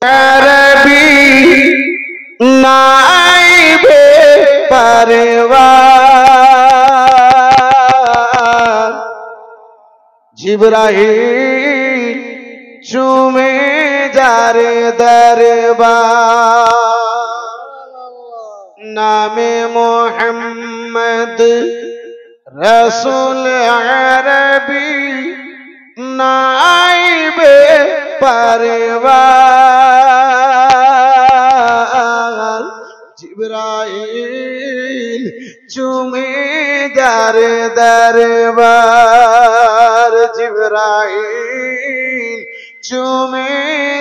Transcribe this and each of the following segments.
আরবি নাইবে পারবার জিবরাইল চুমে যারে দরবার নামে মোহাম্মদ রসুল আরবি নাইবে পারবার জিবরাইল চুমে যারে দরবার জিবরাইল চুমে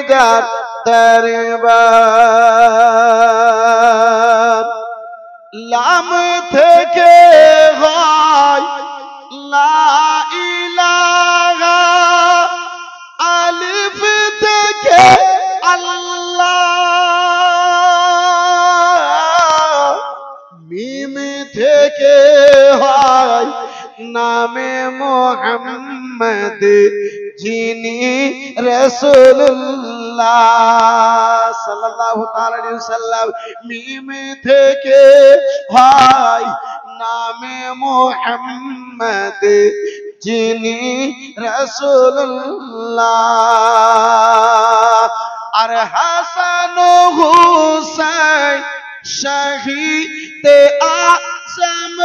যার দরবার লাম থেকে হয় লা ইলাহা আলিফ থেকে আল্লাহ মিম থেকে হয় নামে মোহাম্মদ যিনি রাসূলুল্লাহ সাল্লাল্লাহু তাআলা আলাইহি ওয়াসাল্লাম মিম থেকে হয় নামে মোহাম্মদ যিনি রাসূলুল্লাহ আর হাসান ও হুসাইন শহীদে আজম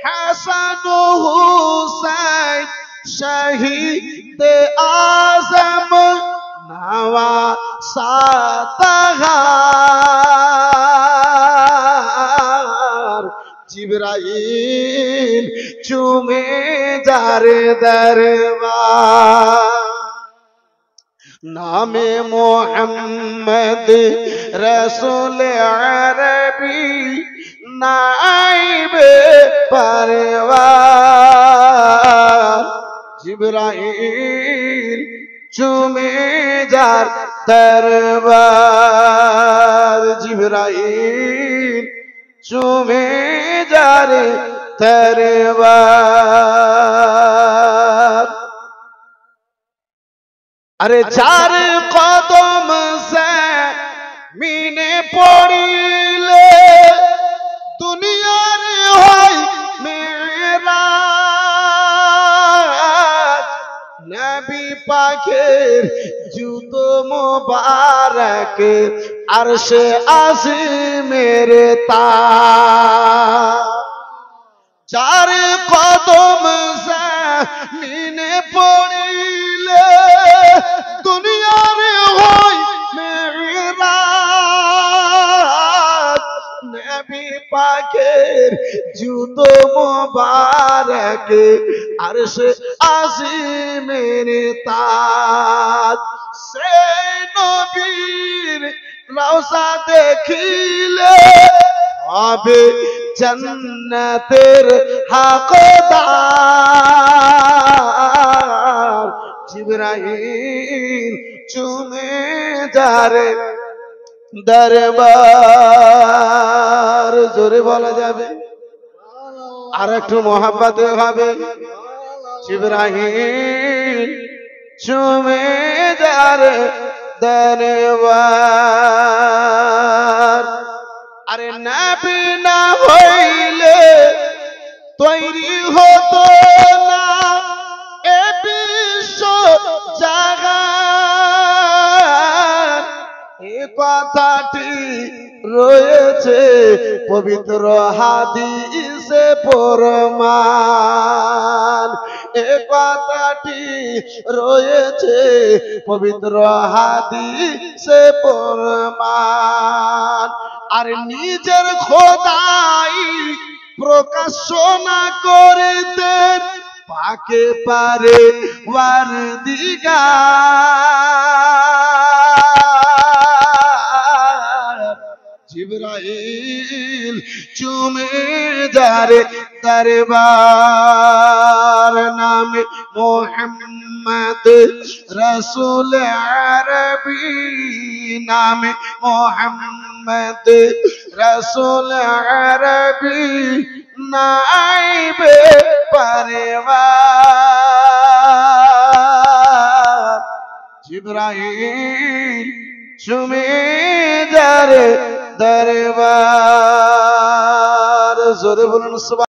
হাসান ও হুসাইন শহীদে আজম নওয়াসাতাহার জিবরাইল চুমে যারে দরবার নামে মোহাম্মদ রসুল আরবি নাইবে পারবার জিবরাইল চুমে যার দরবার জিবরাইল চুমে যারে দরবার আরে চার কদম সে মিনে পড়িলে দুনিয়ার হয় মেরাজ নবী পাকের জুতো মোবারক আরশে আজিমের তাজ চার কদম সে মিনে পড়িলে দুনিয়ার হয় মেরাজ নবী পাকের জুতো মোবারক আরশে আজিমের তাজ সে নবীর রওজা দেখিলে হবে জান্নাতের হকদার জিবরাইল চুমে যারে দরবার জোরে বলা যাবে আর একটু মোহাব্বতে হবে জিবরাইল চুমে যারে দরবার আরে নবী না হইলে তৈরি হতো না এ বিশ্ব জাগান এ কথাটি রয়েছে পবিত্র হাদিসে প্রমাণ এ কথাটি রয়েছে পবিত্র হাদিসে প্রমাণ আর নিজের খোদাই প্রকাশ না করতেন পাকে পারে ওয়ারদিগার জিবরাইল চুমে যারে দরবার নামে মোহাম্মদ রসুল আরবি নামে মোহাম্মদ রসুল আরবি নাইবে পারবার জিবরাইল চুমে যারে দরবার। জোরে বলুন সুবহান।